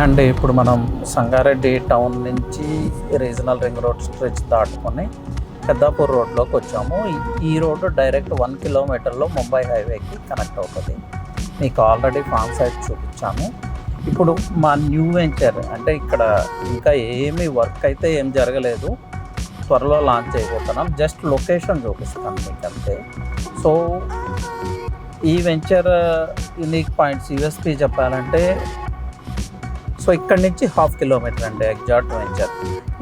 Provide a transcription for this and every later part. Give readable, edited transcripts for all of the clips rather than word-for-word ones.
And ఇప్పుడు మనం Sangareddy town నుంచి రీజనల్ రింగ్ రోడ్ స్ట్రెచ్ దాటుకొని పెద్దాపూర్ రోడ్లోకి వచ్చాము. ఈ రోడ్డు డైరెక్ట్ 1 కిలోమీటర్లో ముంబై హైవేకి కనెక్ట్ అవుతుంది. మీకు ఆల్రెడీ ఫామ్ సైట్ చూపించాము. ఇప్పుడు మా న్యూ వెంచర్ అంటే ఇక్కడ ఇంకా ఏమీ వర్క్ అయితే ఏం జరగలేదు, త్వరలో లాంచ్ అయిపోతున్నాం. జస్ట్ లొకేషన్ చూపిస్తాను మీకు అంతే. సో ఈ వెంచర్ యూనిక్ పాయింట్స్ యూఎస్పీ చెప్పాలంటే, సో ఇక్కడ నుంచి 1/2 కిలోమీటర్ అండి ఎగ్జాక్ట్ వెంచర్.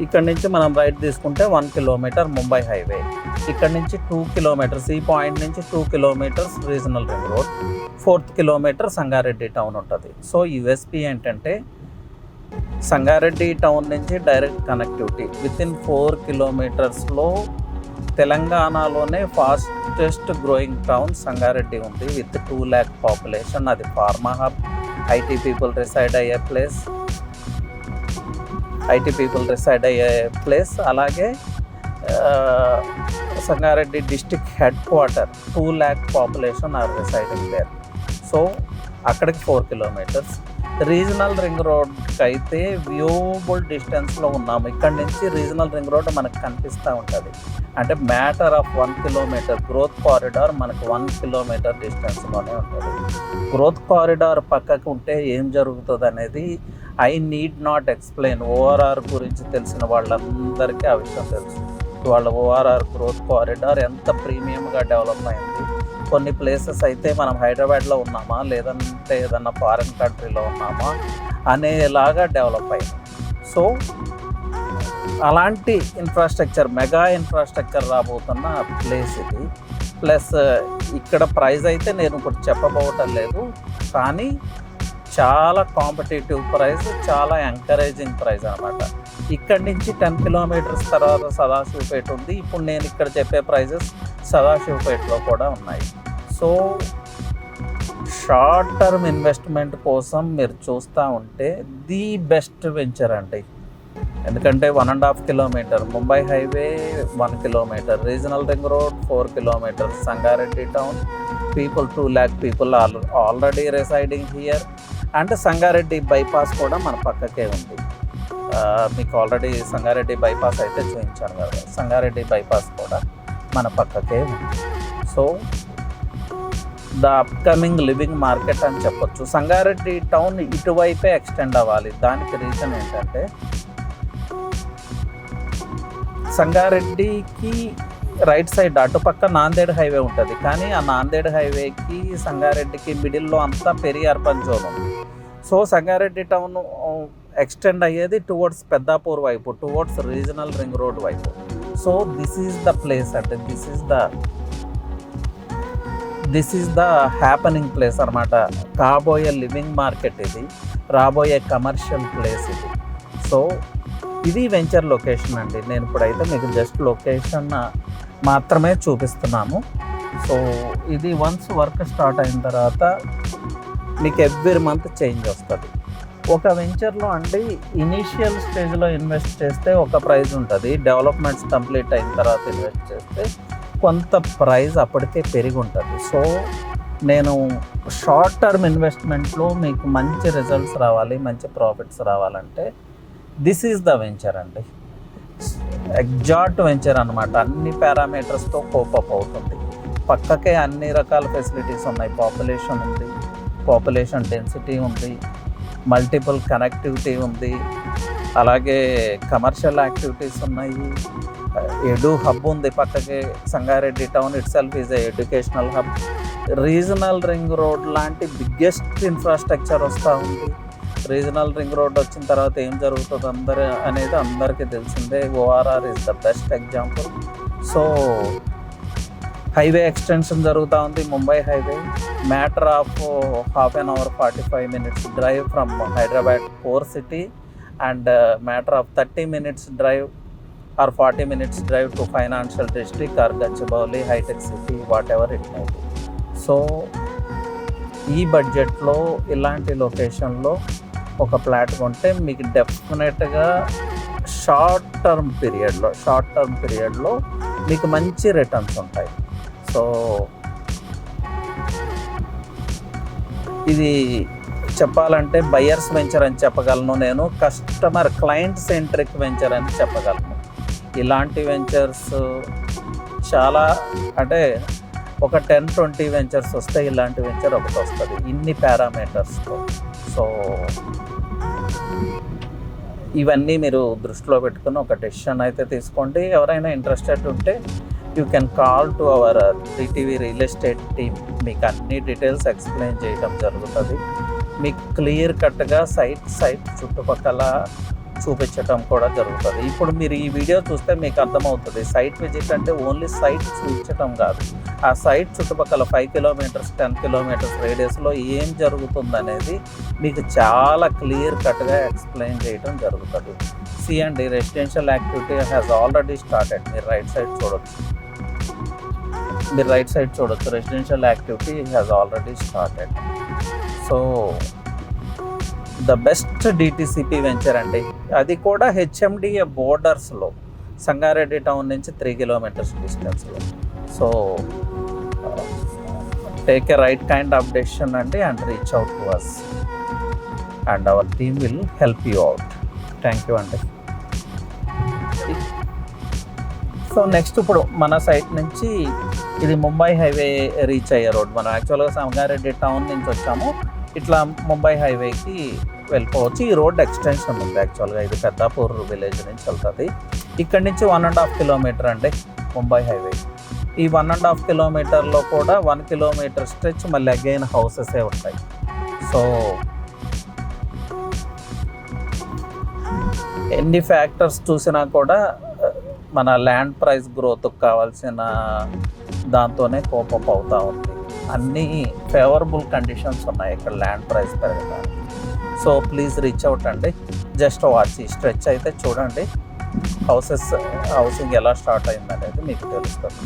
ఇక్కడ నుంచి మనం రైట్ తీసుకుంటే 1 కిలోమీటర్ ముంబై హైవే, ఇక్కడ నుంచి 2 కిలోమీటర్స్, ఈ పాయింట్ నుంచి 2 kilometres regional ring road, 4th kilometre Sangareddy town ఉంటుంది. సో యూఎస్పీ ఏంటంటే సంగారెడ్డి టౌన్ నుంచి డైరెక్ట్ కనెక్టివిటీ వితిన్ 4 కిలోమీటర్స్లో తెలంగాణలోనే ఫాస్టెస్ట్ గ్రోయింగ్ టౌన్ సంగారెడ్డి ఉంది విత్ 2 lakh పాపులేషన్. అది pharma hub, IT people reside అయ్యే ప్లేస్, అలాగే Sangareddy district headquarter, 2 lakh population are residing there. So అక్కడికి 4 కిలోమీటర్స్. రీజనల్ రింగ్ రోడ్కి అయితే వ్యూబుల్ డిస్టెన్స్లో ఉన్నాము. ఇక్కడ నుంచి రీజనల్ రింగ్ రోడ్ మనకు కనిపిస్తూ ఉంటుంది. అంటే matter of 1 kilometre. Growth corridor మనకు 1 కిలోమీటర్ డిస్టెన్స్లోనే ఉంటుంది. గ్రోత్ కారిడార్ పక్కకు ఉంటే ఏం జరుగుతుంది అనేది I need not explain. ORR గురించి తెలిసిన వాళ్ళందరికీ ఆ విషయం తెలుసు. వాళ్ళ ఓఆర్ఆర్ గ్రోత్ కారిడార్ ఎంత ప్రీమియంగా డెవలప్ అయింది. కొన్ని ప్లేసెస్ అయితే మనం హైదరాబాద్లో ఉన్నామా లేదంటే ఏదన్నా ఫారిన్ కంట్రీలో ఉన్నామా అనేలాగా డెవలప్ అయింది. సో అలాంటి ఇన్ఫ్రాస్ట్రక్చర్, మెగా ఇన్ఫ్రాస్ట్రక్చర్ రాబోతున్న ప్లేస్ ఇది. ప్లస్ ఇక్కడ ప్రైస్ అయితే నేను ఇప్పుడు చెప్పబోవటం లేదు, కానీ చాలా కాంపిటేటివ్ ప్రైస్, చాలా ఎంకరేజింగ్ ప్రైస్ అనమాట. ఇక్కడి నుంచి 10 కిలోమీటర్స్ తర్వాత సదాశివపేట ఉంది. ఇప్పుడు నేను ఇక్కడ చెప్పే ప్రైజెస్ సదాశివపేటలో కూడా ఉన్నాయి. సో షార్ట్ టర్మ్ ఇన్వెస్ట్మెంట్ కోసం మీరు చూస్తూ ఉంటే ది బెస్ట్ వెంచర్ అండి. ఎందుకంటే 1.5 kilometre Mumbai highway, 1 kilometre regional ring road, 4 kilometres Sangareddy town, people 2 lakh people already residing here. And Sangareddy bypass కూడా మన పక్కకే ఉంది. మీకు ఆల్రెడీ సంగారెడ్డి బైపాస్ అయితే చూపించాను కదా, సంగారెడ్డి బైపాస్ కూడా మన పక్కకే ఉంది. So the upcoming living market అని చెప్పొచ్చు. సంగారెడ్డి టౌన్ ఇటువైపే ఎక్స్టెండ్ అవ్వాలి. దానికి రీజన్ ఏంటంటే సంగారెడ్డికి రైట్ సైడ్ అటుపక్క నాందేడ్ హైవే ఉంటుంది, కానీ ఆ నాందేడ్ హైవేకి సంగారెడ్డికి మిడిల్లో అంతా పెరి అర్బన్ జోన్ ఉంది. సో సంగారెడ్డి టౌన్ ఎక్స్టెండ్ అయ్యేది టువర్డ్స్ పెద్దాపూర్ వైపు, టువర్డ్స్ రీజనల్ రింగ్ రోడ్ వైపు. So this is the place అంటే this is the happening place అనమాట. కాబోయే లివింగ్ మార్కెట్ ఇది, రాబోయే కమర్షియల్ ప్లేస్ ఇది. సో ఇది వెంచర్ లొకేషన్ అండి. నేను ఇప్పుడైతే మీకు జస్ట్ లొకేషన్ మాత్రమే చూపిస్తున్నాను. సో ఇది వన్స్ వర్క్ స్టార్ట్ అయిన తర్వాత మీకు ఎవ్రీ మంత్ చేంజ్ వస్తుంది. ఒక వెంచర్లో అండి ఇనీషియల్ స్టేజ్లో ఇన్వెస్ట్ చేస్తే ఒక ప్రైస్ ఉంటుంది, డెవలప్మెంట్స్ కంప్లీట్ అయిన తర్వాత ఇన్వెస్ట్ చేస్తే కొంత ప్రైస్ అప్పటికే పెరిగి ఉంటుంది. సో నేను షార్ట్ టర్మ్ ఇన్వెస్ట్మెంట్లో మీకు మంచి రిజల్ట్స్ రావాలి, మంచి ప్రాఫిట్స్ రావాలంటే దిస్ ఈజ్ ద వెంచర్ అండి. ఎగ్జాక్ట్ వెంచర్ అనమాట. అన్ని పారామీటర్స్తో కోపప్ అవుతుంది. పక్కకే అన్ని రకాల ఫెసిలిటీస్ ఉన్నాయి. పాపులేషన్ ఉంది, పాపులేషన్ డెన్సిటీ ఉంది, మల్టిపుల్ కనెక్టివిటీ ఉంది, అలాగే కమర్షియల్ యాక్టివిటీస్ ఉన్నాయి, ఎడు హబ్ ఉంది పక్కకే. Sangareddy town it self is educational hub. Regional ring road లాంటి బిగ్గెస్ట్ ఇన్ఫ్రాస్ట్రక్చర్ వస్తూ ఉంది. రీజనల్ రింగ్ రోడ్ వచ్చిన తర్వాత ఏం జరుగుతుంది అనేది అందరికీ తెలిసిందే. ORR is the best example. So highway extension జరుగుతూ ఉంది, Mumbai highway. Matter of 1/2 an hour 45 minutes drive from Hyderabad core city, and matter of 30 minutes drive or 40 minutes drive to financial district or Gachibowli, hitech city, whatever it may be. So ఈ బడ్జెట్లో ఇలాంటి లొకేషన్లో ఒక plot కొంటే మీకు డెఫినెట్గా short term పీరియడ్లో మీకు మంచి రిటర్న్స్ ఉంటాయి. సో ఇది చెప్పాలంటే బయర్స్ వెంచర్ అని చెప్పగలను, నేను క్లయింట్ సెంట్రిక్ వెంచర్ అని చెప్పగలను. ఇలాంటి వెంచర్స్ చాలా అంటే ఒక 10-20 వెంచర్స్ వస్తే ఇలాంటి వెంచర్ ఒకటి వస్తుంది ఇన్ని పారామీటర్స్తో. సో ఇవన్నీ మీరు దృష్టిలో పెట్టుకుని ఒక డెసిషన్ అయితే తీసుకోండి. ఎవరైనా ఇంట్రెస్టెడ్ ఉంటే you can call to our 3TV real estate team. మీకు అన్ని డీటెయిల్స్ ఎక్స్ప్లెయిన్ చేయడం జరుగుతుంది. మీకు క్లియర్ కట్గా సైట్ చుట్టుపక్కల చూపించటం కూడా జరుగుతుంది. ఇప్పుడు మీరు ఈ వీడియో చూస్తే మీకు అర్థమవుతుంది సైట్ విజిట్ అంటే ఓన్లీ సైట్ చూపించటం కాదు, ఆ సైట్ చుట్టుపక్కల 5 కిలోమీటర్స్ 10 కిలోమీటర్స్ రేడియస్లో ఏం జరుగుతుందనేది మీకు చాలా క్లియర్ కట్గా ఎక్స్ప్లెయిన్ చేయడం జరుగుతుంది. అండి residential activity has already started. మీరు రైట్ సైడ్ చూడొచ్చు. Residential activity has already started. So the best DTCP venture అండి, అది కూడా HMDA బోర్డర్స్లో, సంగారెడ్డి టౌన్ నుంచి 3 కిలోమీటర్స్ డిస్టెన్స్లో. So take a right kind of decision అండి and reach out to us and our team will help you out. Thank you అండి. So next ఇప్పుడు మన site నుంచి ఇది ముంబై హైవే రీచ్ అయ్యే రోడ్. మనం యాక్చువల్గా సంగారెడ్డి టౌన్ నుంచి వచ్చాము, ఇట్లా ముంబై హైవేకి వెళ్ళిపోవచ్చు. ఈ రోడ్ ఎక్స్టెన్షన్ ఉంది యాక్చువల్గా, ఇది పెద్దాపూర్ విలేజ్ నుంచి వెళ్తుంది. ఇక్కడి నుంచి 1.5 కిలోమీటర్ అండి ముంబై హైవే. ఈ 1.5 కిలోమీటర్లో కూడా 1 కిలోమీటర్ స్ట్రెచ్ మళ్ళీ అగైన్ హౌసెసే ఉంటాయి. సో ఎన్ని ఫ్యాక్టర్స్ చూసినా కూడా మన ల్యాండ్ ప్రైస్ గ్రోత్కి కావాల్సిన దాంతోనే కోపం అవుతూ ఉంది. అన్నీ ఫేవరబుల్ కండిషన్స్ ఉన్నాయి ఇక్కడ ల్యాండ్ ప్రైస్ పెరగడానికి. సో ప్లీజ్ రీచ్ అవుట్ అండి. జస్ట్ వాచ్ ఈ స్ట్రెచ్ అయితే చూడండి, హౌసింగ్ ఎలా స్టార్ట్ అయింది అనేది మీకు తెలుస్తుంది.